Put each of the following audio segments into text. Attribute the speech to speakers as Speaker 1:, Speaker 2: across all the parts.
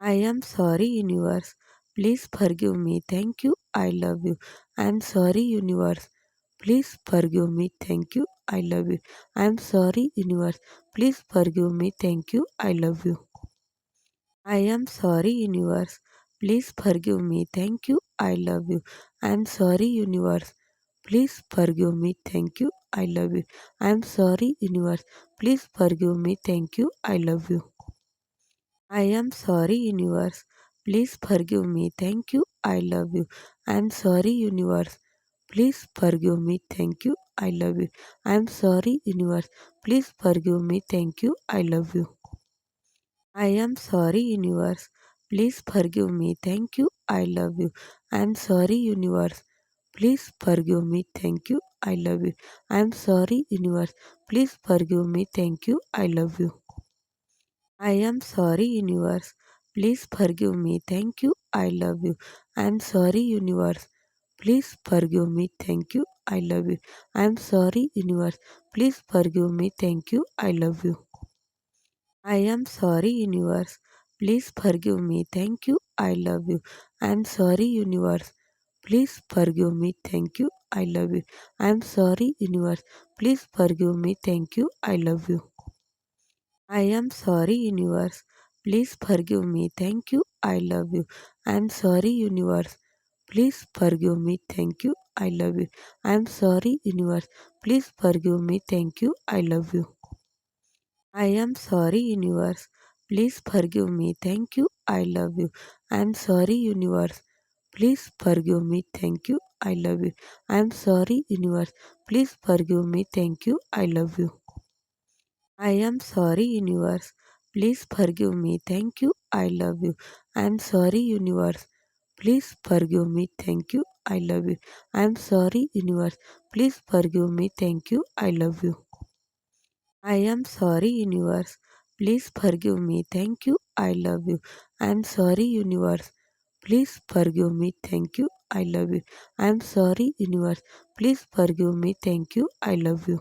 Speaker 1: I am sorry, universe. Please forgive me. Thank you. I love you. I am sorry, universe. Please forgive me. Thank you. I love you. I am sorry, universe. Please forgive me. Thank you. I love you. I am sorry, universe. Please forgive me. Thank you. I love you. I am sorry, universe. Please forgive me. Thank you. I love you. I am sorry, universe. Please forgive me. Thank you. I love you. I am sorry, universe. Please forgive me. Thank you. I love you. I am sorry, universe. Please forgive me. Thank you. I love you. I am sorry, universe. Please forgive me. Thank you. I love you. I am sorry, universe. Please forgive me. Thank you. I love you. I am sorry, universe. Please forgive me. Thank you. I love you. I am sorry, universe. Please forgive me. Thank you. I love you. I am sorry, universe. Please forgive me. Thank you. I love you. I am sorry, universe. Please forgive me. Thank you. I love you. I am sorry, universe. Please forgive me. Thank you. I love you. I am sorry, universe. Please forgive me. Thank you. I love you. I am sorry, universe. Please forgive me. Thank you. I love you. I am sorry, universe. Please forgive me. Thank you. I love you. I am sorry, universe. Please forgive me. Thank you. I love you. I am sorry, universe. Please forgive me. Thank you. I love you. I am sorry, universe. Please forgive me. Thank you. I love you. I am sorry, universe. Please forgive me. Thank you. I love you. I am sorry, universe. Please forgive me. Thank you. I love you. I am sorry, universe. Please forgive me. Thank you. I love you. I am sorry, universe. Please forgive me. Thank you. I love you. I am sorry, universe. Please forgive me. Thank you. I love you. I am sorry, universe. Please forgive me. Thank you. I love you. I am sorry, universe. Please forgive me. Thank you. I love you. I am sorry, universe. Please forgive me. Thank you. I love you. I am sorry, universe. Please forgive me. Thank you. I love you.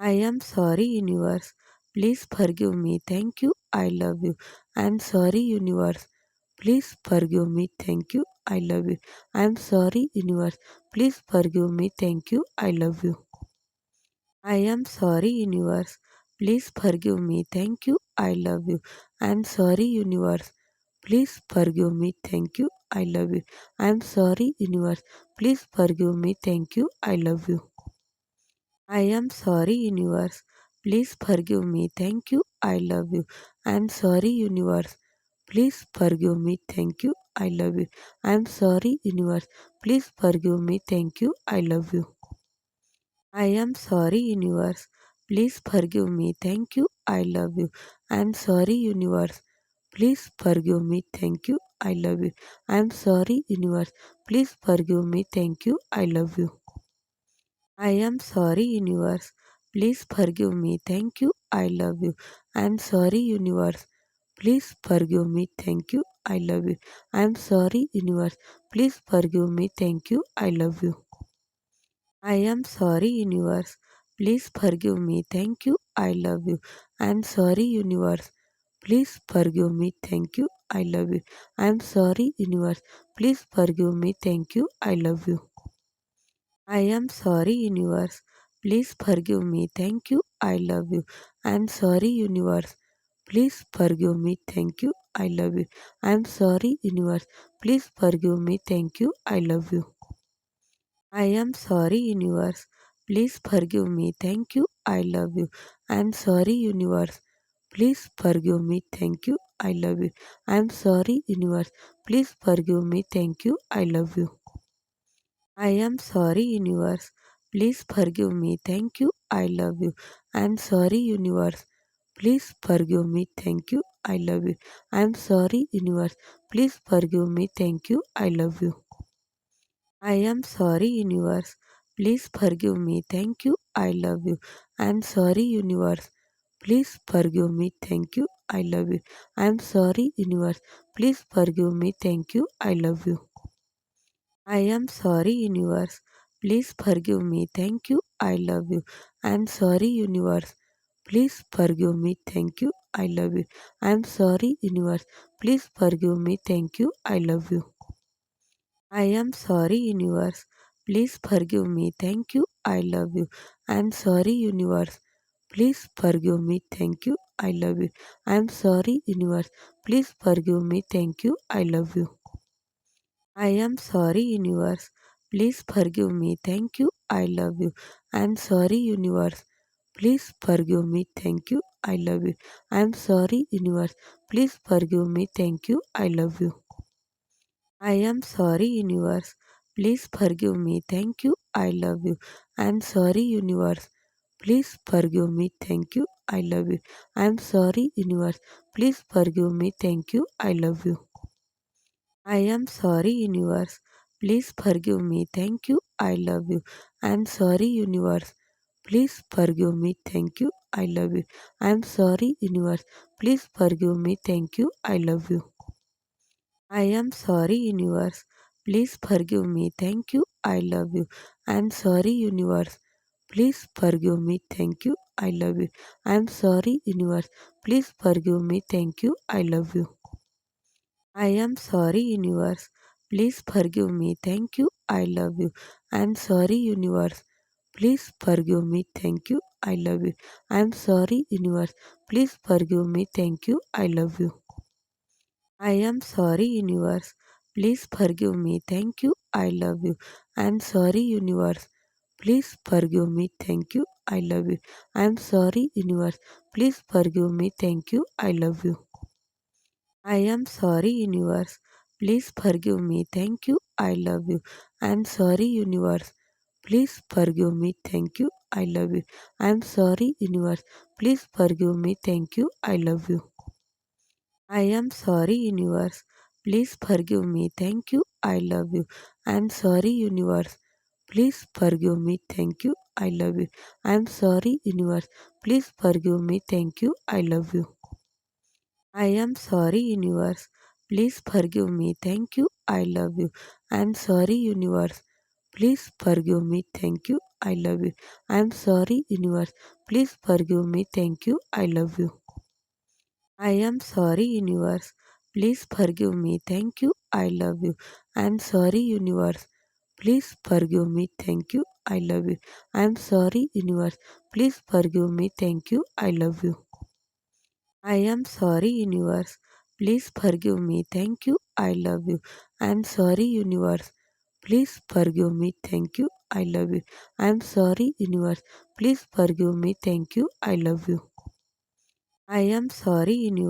Speaker 1: I am sorry, universe. Please forgive me. Thank you. I love you. I am sorry, universe. Please forgive me. Thank you. I love you. I am sorry, universe. Please forgive me. Thank you. I love you. I am sorry, universe. Please forgive me. Thank you. I love you. I am sorry, universe. Please forgive me. Thank you. I love you. I am sorry, universe. Please forgive me. Thank you. I love you. I am sorry, universe. Please forgive me. Thank you. I love you. I am sorry, universe. Please forgive me. Thank you. I love you. I am sorry, universe. Please forgive me. Thank you. I love you. I am sorry, universe. Please forgive me. Thank you. I love you. I am sorry, universe. Please forgive me. Thank you. I love you. I am sorry, universe. Please forgive me. Thank you. I love you. I am sorry, universe. Please forgive me. Thank you. I love you. I am sorry, universe. Please forgive me. Thank you. I love you. I am sorry, universe. Please forgive me. Thank you. I love you. I am sorry, universe. Please forgive me. Thank you. I love you. I am sorry, universe. Please forgive me. Thank you. I love you. I am sorry, universe. Please forgive me. Thank you. I love you. I am sorry, universe. Please forgive me. Thank you. I love you. I am sorry, universe. Please forgive me. Thank you. I love you. I am sorry, universe. Please forgive me. Thank you. I love you. I am sorry, universe. Please forgive me. Thank you. I love you. I am sorry, universe. Please forgive me. Thank you. I love you. I am sorry, universe. Please forgive me. Thank you. I love you. I am sorry, universe. Please forgive me. Thank you. I love you. I am sorry, universe. Please forgive me. Thank you. I love you. I am sorry, universe. Please forgive me. Thank you. I love you. I am sorry, universe. Please forgive me. Thank you. I love you. I am sorry, universe. Please forgive me. Thank you. I love you. I am sorry, universe. Please forgive me. Thank you. I love you. I am sorry, universe. Please forgive me. Thank you. I love you. I am sorry, universe. Please forgive me. Thank you. I love you. I am sorry, universe. Please forgive me. Thank you. I love you. I am sorry, universe. Please forgive me. Thank you. I love you. I am sorry, universe. Please forgive me. Thank you. I love you. I am sorry, universe. Please forgive me. Thank you. I love you. I am sorry, universe. Please forgive me. Thank you. I love you. I am sorry, universe. Please forgive me. Thank you. I love you. I am sorry, universe. Please forgive me. Thank you. I love you. I am sorry, universe. Please forgive me. Thank you. I love you. I am sorry, universe. Please forgive me. Thank you. I love you. I am sorry, universe. Please forgive me. Thank you. I love you. I am sorry, universe. Please forgive me. Thank you. I love you. I am sorry, universe. Please forgive me. Thank you. I love you. I am sorry, universe. Please forgive me. Thank you. I love you. I am sorry, universe. Please forgive me. Thank you. I love you. I am sorry, universe. Please forgive me. Thank you. I love you. I am sorry, universe. Please forgive me. Thank you. I love you. I am sorry, universe. Please forgive me. Thank you. I love you. I am sorry, universe. Please forgive me. Thank you. I love you. I am sorry, universe. Please forgive me. Thank you. I love you. I am sorry, universe. Please forgive me. Thank you. I love you. I am sorry, universe. Please forgive me. Thank you. I love you. I am sorry, universe. Please forgive me. Thank you. I love you. I am sorry, universe. Please forgive me. Thank you. I love you. I am sorry, universe. Please forgive me. Thank you. I love you. I am sorry, universe. Please forgive me. Thank you. I love you. I am sorry, universe. Please forgive me. Thank you. I love you. I am sorry, universe. Please forgive me. Thank you. I love you. I am sorry, universe. Please forgive me. Thank you. I love you. I am sorry, universe. Please forgive me. Thank you. I love you. I am sorry, universe. Please forgive me. Thank you. I love you. I am sorry, universe. Please forgive me. Thank you. I love you. I am sorry, universe. Please forgive me. Thank you. I love you. I am sorry, universe. Please forgive me. Thank you. I love you. I am sorry, universe. Please forgive me. Thank you. I love you. I am sorry, universe. Please forgive me. Thank you. I love you. I am sorry, universe. Please forgive me. Thank you. I love you. I am sorry, universe. Please forgive me. Thank you. I love you. I am sorry, universe.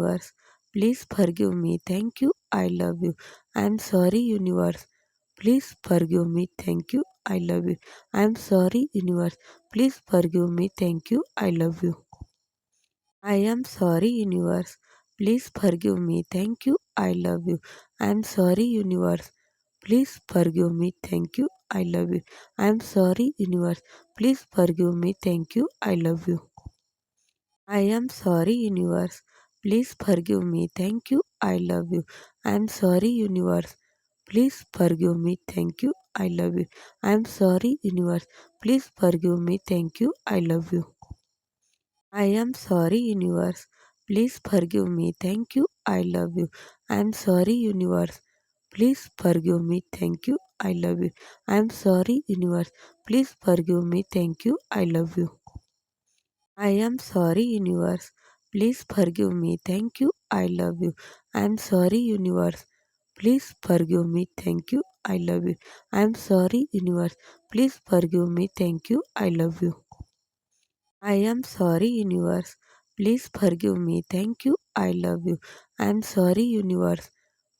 Speaker 1: Please forgive me. Thank you. I love you. I am sorry, universe. Please forgive me. Thank you. I love you. I am sorry, universe. Please forgive me. Thank you. I love you. I am sorry, universe. Please forgive me. Thank you. I love you. I am sorry, universe. Please forgive me. Thank you. I love you. I am sorry, universe. Please forgive me. Thank you. I love you. I am sorry, universe. Please forgive me. Thank you. I love you. I am sorry, universe. Please forgive me. Thank you. I love you. I am sorry, universe. Please forgive me. Thank you. I love you. I am sorry, universe. Please forgive me. Thank you. I love you. I am sorry, universe. Please forgive me. Thank you. I love you. I am sorry, universe. Please forgive me. Thank you. I love you. I am sorry, universe. Please forgive me. Thank you. I love you. I am sorry, universe. Please forgive me. Thank you. I love you. I am sorry, universe. Please forgive me. Thank you. I love you. I am sorry, universe. Please forgive me. Thank you. I love you. I am sorry, universe.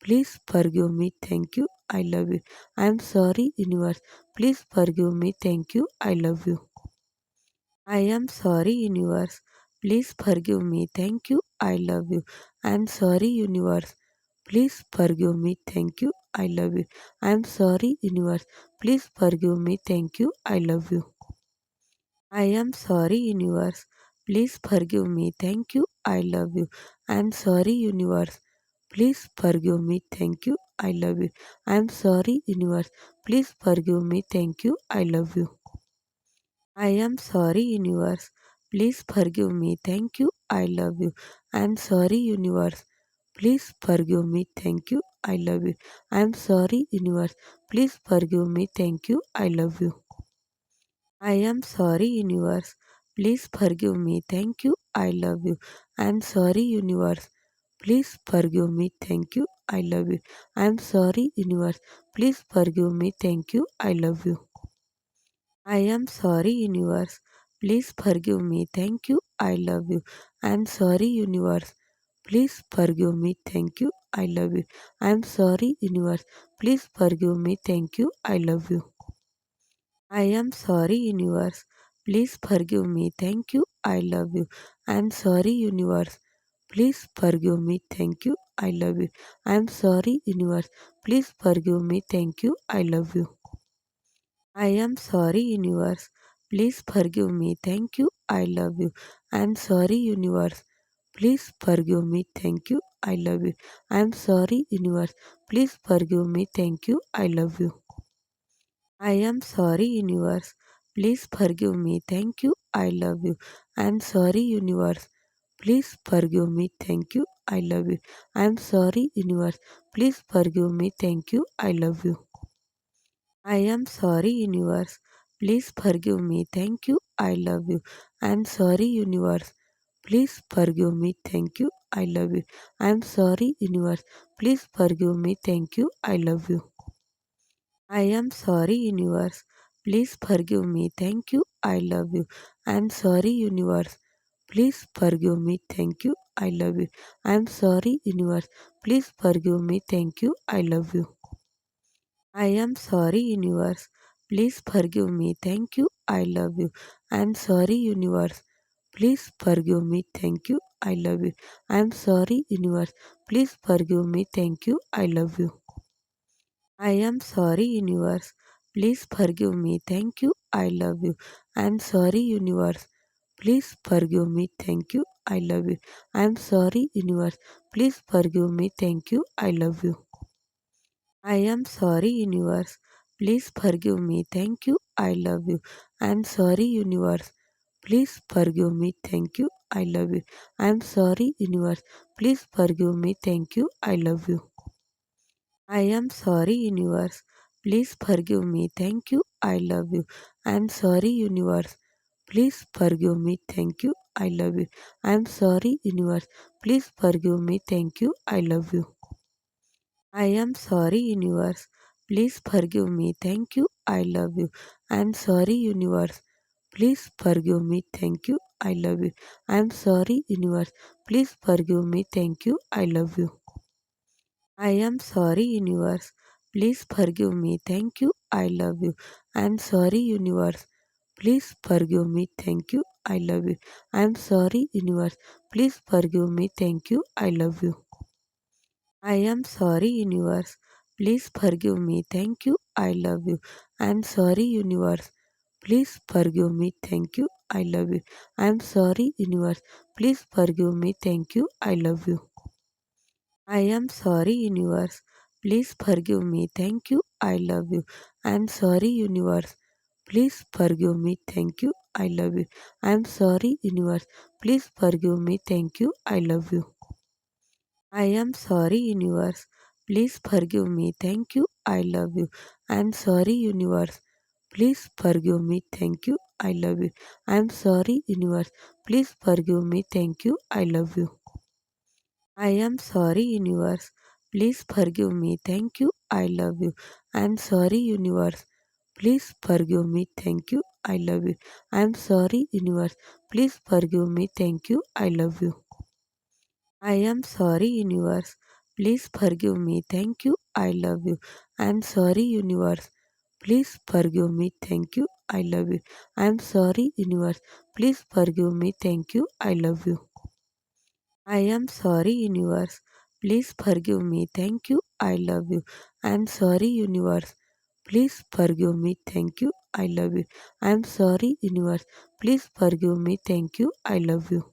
Speaker 1: Please forgive me. Thank you. I love you. I am sorry, universe. Please forgive me. Thank you. I love you. I am sorry, universe. Please forgive me. Thank you. I love you. I am sorry, universe. Please forgive me. Thank you. I love you. I am sorry, universe. Please forgive me. Thank you. I love you. I am sorry, universe. Please forgive me. Thank you. I love you. I am sorry, universe. Please forgive me. Thank you. I love you. I am sorry, universe. Please forgive me. Thank you. I love you. I am sorry, universe. Please forgive me. Thank you. I love you. I am sorry, universe. Please forgive me. Thank you. I love you. I am sorry, universe. Please forgive me. Thank you. I love you. I am sorry, universe. Please forgive me. Thank you. I love you. I am sorry, universe. Please forgive me. Thank you. I love you. I am sorry, universe. Please forgive me. Thank you. I love you. I am sorry, universe. Please forgive me. Thank you. I love you. I am sorry, universe. Please forgive me. Thank you. I love you. I am sorry, universe. Please forgive me. Thank you. I love you. I am sorry, universe. Please forgive me. Thank you. I love you. I am sorry, universe. Please forgive me. Thank you. I love you. I am sorry, universe. Please forgive me. Thank you. I love you. I am sorry, universe. Please forgive me. Thank you. I love you. I am sorry, universe. Please forgive me. Thank you. I love you. I am sorry, universe. Please forgive me. Thank you. I love you. I am sorry, universe. Please forgive me. Thank you. I love you. I am sorry, universe. Please forgive me. Thank you. I love you. I am sorry, universe. Please forgive me. Thank you. I love you. I am sorry, universe. Please forgive me. Thank you. I love you. I am sorry, universe. Please forgive me. Thank you. I love you. I am sorry, universe. Please forgive me. Thank you. I love you. I am sorry, universe. Please forgive me. Thank you. I love you. I am sorry, universe. Please forgive me. Thank you. I love you. I am sorry, universe. Please forgive me. Thank you. I love you. I am sorry, universe. Please forgive me. Thank you. I love you. I am sorry, universe. Please forgive me. Thank you. I love you. I am sorry, universe. Please forgive me. Thank you. I love you. I am sorry, universe. Please forgive me. Thank you. I love you. I am sorry, universe. Please forgive me. Thank you. I love you. I am sorry, universe. Please forgive me. Thank you. I love you. I am sorry, universe. Please forgive me. Thank you. I love you. I am sorry, universe. Please forgive me. Thank you. I love you. I am sorry, universe. Please forgive me. Thank you. I love you. I am sorry, universe. Please forgive me. Thank you. I love you. I am sorry, universe. Please forgive me. Thank you. I love you. I am sorry, universe. Please forgive me. Thank you. I love you. I am sorry, universe. Please forgive me. Thank you. I love you. I am sorry, universe. Please forgive me. Thank you. I love you. I am sorry, universe. Please forgive me. Thank you. I love you. I am sorry, universe. Please forgive me. Thank you. I love you. I am sorry, universe. Please forgive me. Thank you. I love you. I am sorry, universe. Please forgive me. Thank you. I love you. I am sorry, universe. Please forgive me. Thank you. I love you. I am sorry, universe. Please forgive me. Thank you. I love you. I am sorry, universe. Please forgive me. Thank you. I love you. I am sorry, universe. Please forgive me. Thank you. I love you. I am sorry, universe. Please forgive me. Thank you. I love you. I am sorry, universe. Please forgive me. Thank you. I love you. I am sorry, universe. Please forgive me. Thank you. I love you. I am sorry, universe. Please forgive me. Thank you. I love you. I am sorry, universe. Please forgive me. Thank you. I love you. I am sorry, universe. Please forgive me. Thank you. I love you. I am sorry, universe. Please forgive me. Thank you. I love you. I am sorry, universe. Please forgive me. Thank you. I love you. I am sorry, universe. Please forgive me. Thank you. I love you. I am sorry, universe. Please forgive me. Thank you. I love you. I am sorry, universe. Please forgive me. Thank you. I love you. I am sorry, universe. Please forgive me. Thank you. I love you. I am sorry, universe. Please forgive me. Thank you. I love you. I am sorry, universe. Please forgive me. Thank you. I love you.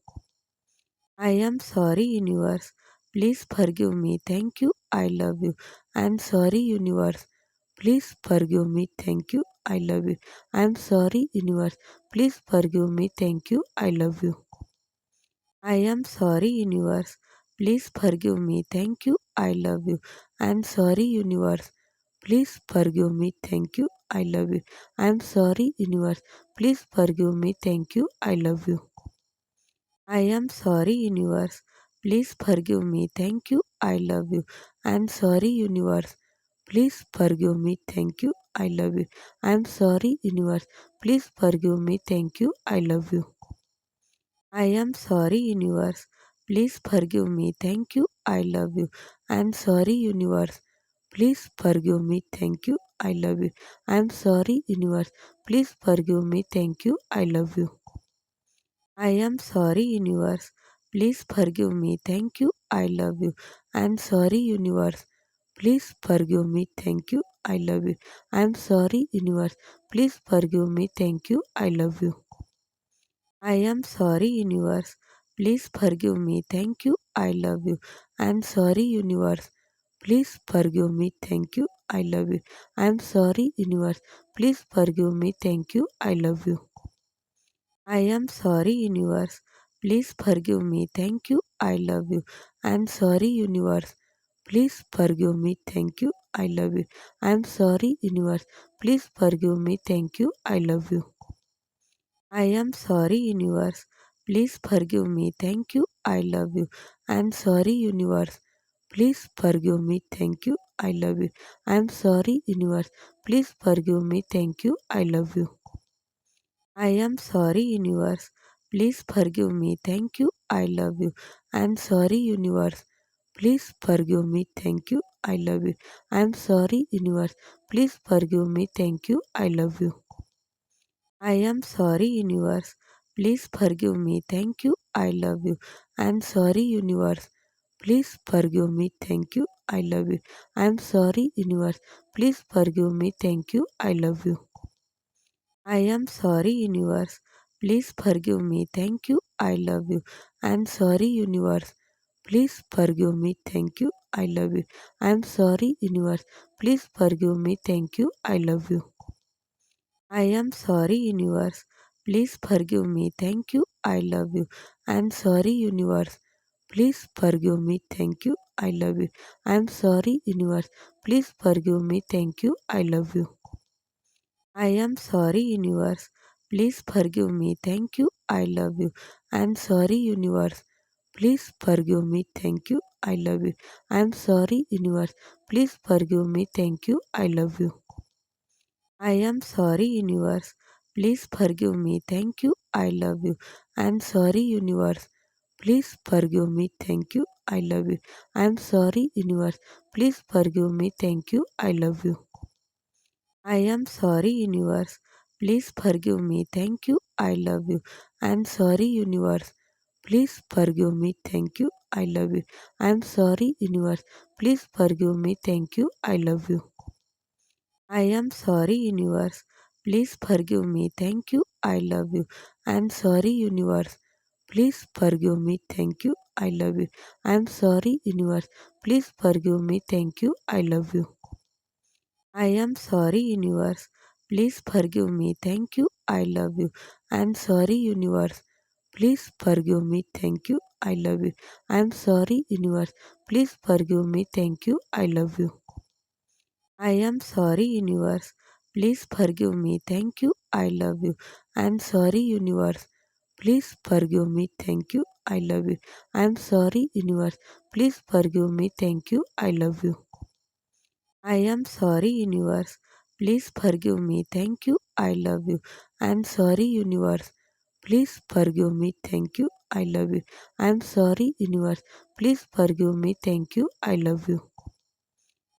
Speaker 1: I am sorry, universe. Please forgive me. Thank you. I love you. I am sorry, universe. Please forgive me. Thank you. I love you. I am sorry, universe. Please forgive me. Thank you. I love you. I am sorry, universe. Please forgive me. Thank you. I love you. I am sorry, universe. Please forgive me. Thank you. I love you. I am sorry, universe. Please forgive me. Thank you. I love you. I am sorry, universe. Please forgive me. Thank you. I love you. I am sorry, universe. Please forgive me. Thank you. I love you. I am sorry, universe. Please forgive me. Thank you. I love you. I am sorry, universe. Please forgive me. Thank you. I love you. I am sorry, universe. Please forgive me. Thank you. I love you. I am sorry, universe. Please forgive me. Thank you. I love you. I am sorry, universe. Please forgive me. Thank you. I love you. I am sorry, universe. Please forgive me. Thank you. I love you. I am sorry, universe. Please forgive me. Thank you. I love you. I am sorry, universe. Please forgive me. Thank you. I love you. I am sorry, universe. Please forgive me. Thank you. I love you. I am sorry, universe. Please forgive me. Thank you. I love you. I am sorry, universe. Please forgive me. Thank you. I love you. I am sorry, universe. Please forgive me. Thank you. I love you. I am sorry, universe. Please forgive me. Thank you. I love you. I am sorry, universe. Please forgive me. Thank you. I love you. I am sorry, universe. Please forgive me. Thank you. I love you. I am sorry, universe. Please forgive me. Thank you. I love you. I am sorry, universe. Please forgive me. Thank you. I love you. I am sorry, universe. Please forgive me. Thank you. I love you. I am sorry, universe. Please forgive me. Thank you. I love you. I am sorry, universe. Please forgive me. Thank you. I love you. I am sorry, universe. Please forgive me. Thank you. I love you. I am sorry, universe. Please forgive me. Thank you. I love you. I am sorry, universe. Please forgive me. Thank you. I love you. I am sorry, universe. Please forgive me. Thank you. I love you. I am sorry, universe. Please forgive me. Thank you. I love you. I am sorry, universe. Please forgive me. Thank you. I love you. I am sorry, universe. Please forgive me. Thank you. I love you. I am sorry, universe. Please forgive me. Thank you. I love you. I am sorry, universe. Please forgive me. Thank you. I love you. I am sorry, universe. Please forgive me. Thank you. I love you. I am sorry, universe. Please forgive me. Thank you. I love you. I am sorry, universe. Please forgive me. Thank you. I love you. I am sorry, universe. Please forgive me. Thank you. I love you. I am sorry, universe. Please forgive me. Thank you. I love you. I am sorry, universe. Please forgive me. Thank you. I love you. I am sorry, universe. Please forgive me. Thank you. I love you. I am sorry, universe. Please forgive me. Thank you. I love you. I am sorry, universe. Please forgive me. Thank you. I love you. I am sorry, universe. Please forgive me. Thank you. I love you. I am sorry, universe. Please forgive me. Thank you. I love you. I am sorry, universe. Please forgive me. Thank you. I love you. I am sorry, universe. Please forgive me. Thank you. I love you. I am sorry, universe. Please forgive me. Thank you. I love you. I am sorry, universe. Please forgive me. Thank you. I love you. I am sorry, universe. Please forgive me. Thank you. I love you. I am sorry, universe. Please forgive me. Thank you. I love you. I am sorry, universe. Please forgive me. Thank you. I love you. I am sorry, universe. Please forgive me. Thank you. I love you. I am sorry, universe. Please forgive me. Thank you. I love you.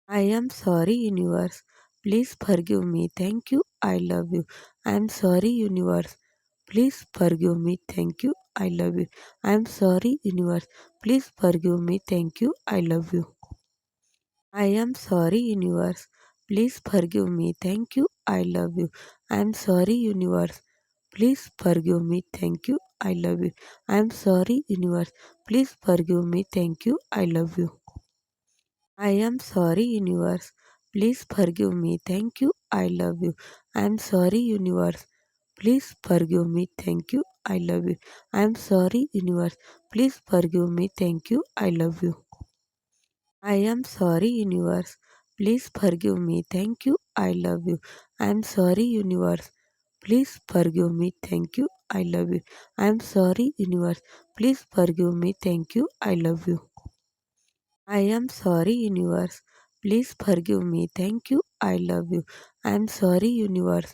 Speaker 1: I am sorry, universe. Please forgive me. Thank you. I love you. I am sorry, universe. Please forgive me. Thank you. I love you. I am sorry, universe. Please forgive me. Thank you. I love you. I am sorry, universe. Please forgive me. Thank you. I love you. I am sorry, universe. Please forgive me. Thank you. I love you. I am sorry, universe. Please forgive me. Thank you. I love you. I am sorry, universe. Please forgive me. Thank you. I love you. I am sorry, universe. Please forgive me. Thank you. I love you. I am sorry, universe. Please forgive me. Thank you. I love you. I am sorry, universe. Please forgive me. Thank you. I love you. I am sorry, universe. Please forgive me. Thank you. I love you. I am sorry, universe. Please forgive me. Thank you. I love you. I am sorry, universe. Please forgive me. Thank you. I love you. I am sorry, universe.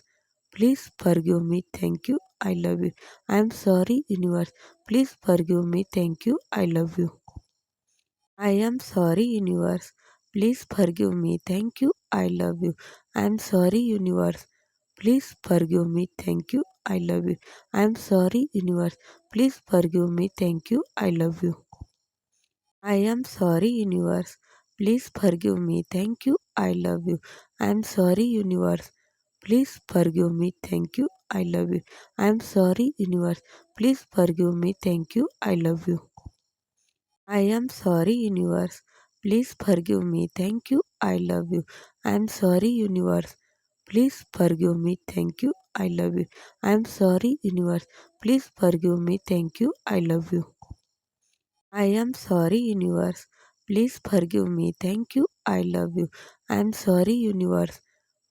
Speaker 1: Please forgive me. Thank you. I love you. I am sorry, universe. Please forgive me. Thank you. I love you. I am sorry, universe. Please forgive me. Thank you. I love you. I am sorry, universe. Please forgive me. Thank you. I love you. I am sorry, universe. Please forgive me. Thank you. I love you. I am sorry, universe. Please forgive me. Thank you. I love you. I am sorry, universe. Please forgive me. Thank you. I love you. I am sorry, universe. Please forgive me. Thank you. I love you. I am sorry, universe. Please forgive me. Thank you. I love you. I am sorry, universe. Please forgive me. Thank you. I love you. I am sorry, universe. Please forgive me. Thank you. I love you. I am sorry, universe. Please forgive me. Thank you. I love you. I am sorry, universe.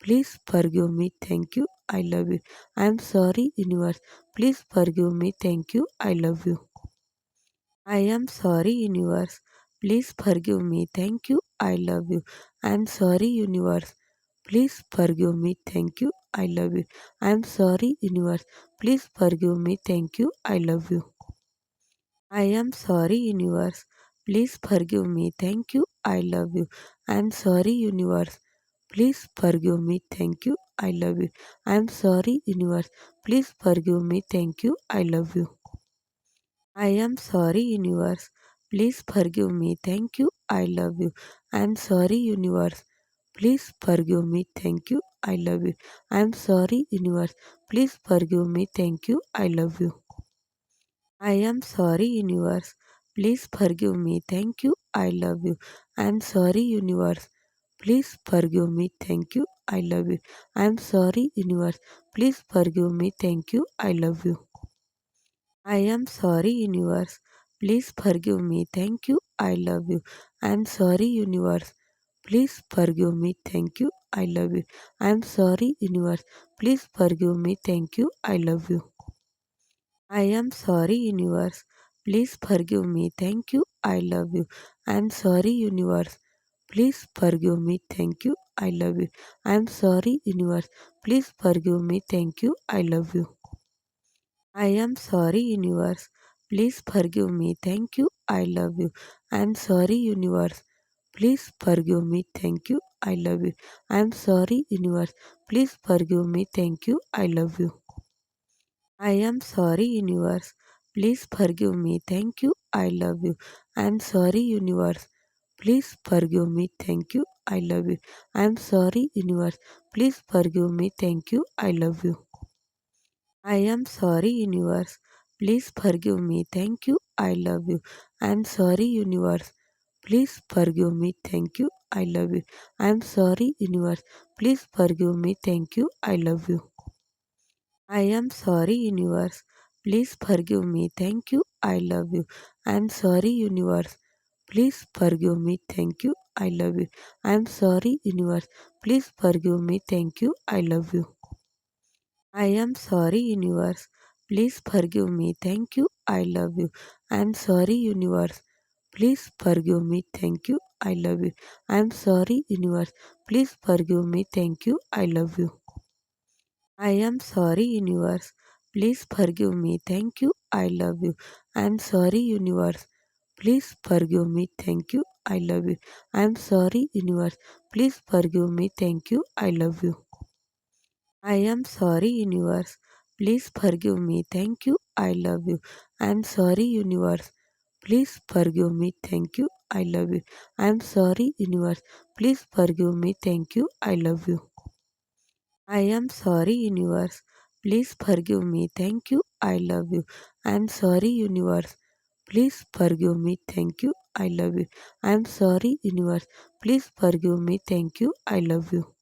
Speaker 1: Please forgive me. Thank you. I love you. I am sorry, universe. Please forgive me. Thank you. I love you. I am sorry, universe. Please forgive me. Thank you. I love you. I am sorry, universe. Please forgive me. Thank you. I love you. I am sorry, universe. Please forgive me. Thank you. I love you. I am sorry, universe. Please forgive me. Thank you. I love you. I am sorry, universe. Please forgive me. Thank you. I love you. I am sorry, universe. Please forgive me. Thank you. I love you. I am sorry, universe. Please forgive me. Thank you. I love you. I am sorry, universe. Please forgive me. Thank you. I love you. I am sorry, universe. Please forgive me. Thank you. I love you. I am sorry, universe. Please forgive me. Thank you. I love you. I am sorry, universe. Please forgive me. Thank you. I love you. I am sorry, universe. Please forgive me. Thank you. I love you. I am sorry, universe. Please forgive me. Thank you. I love you. I am sorry, universe. Please forgive me. Thank you. I love you. I am sorry, universe. Please forgive me. Thank you. I love you. I am sorry, universe. Please forgive me. Thank you. I love you. I am sorry, universe. Please forgive me. Thank you. I love you. I am sorry, universe. Please forgive me. Thank you. I love you. I am sorry, universe. Please forgive me. Thank you. I love you. I am sorry, universe. Please forgive me. Thank you. I love you. I am sorry, universe. Please forgive me. Thank you. I love you. I am sorry, universe. Please forgive me. Thank you. I love you. I am sorry, universe. Please forgive me. Thank you. I love you. I am sorry, universe. Please forgive me. Thank you. I love you. I am sorry, universe. Please forgive me. Thank you. I love you. I am sorry, universe. Please forgive me. Thank you. I love you. I am sorry, universe. Please forgive me. Thank you. I love you. I am sorry, universe. Please forgive me. Thank you. I love you. I am sorry, universe. Please forgive me. Thank you. I love you. I am sorry, universe. Please forgive me. Thank you. I love you. I am sorry, universe. Please forgive me. Thank you. I love you. I am sorry, universe. Please forgive me. Thank you. I love you. I am sorry, universe. Please forgive me. Thank you. I love you. I am sorry, universe. Please forgive me. Thank you. I love you. I am sorry, universe. Please forgive me. Thank you. I love you. I am sorry, universe. Please forgive me. Thank you. I love you. I am sorry, universe. Please forgive me. Thank you. I love you. I am sorry, universe. Please forgive me. Thank you. I love you. I am sorry, universe. Please forgive me. Thank you. I love you. I am sorry, universe. Please forgive me. Thank you. I love you. I am sorry, universe. Please forgive me. Thank you. I love you. I am sorry, universe. Please forgive me. Thank you. I love you.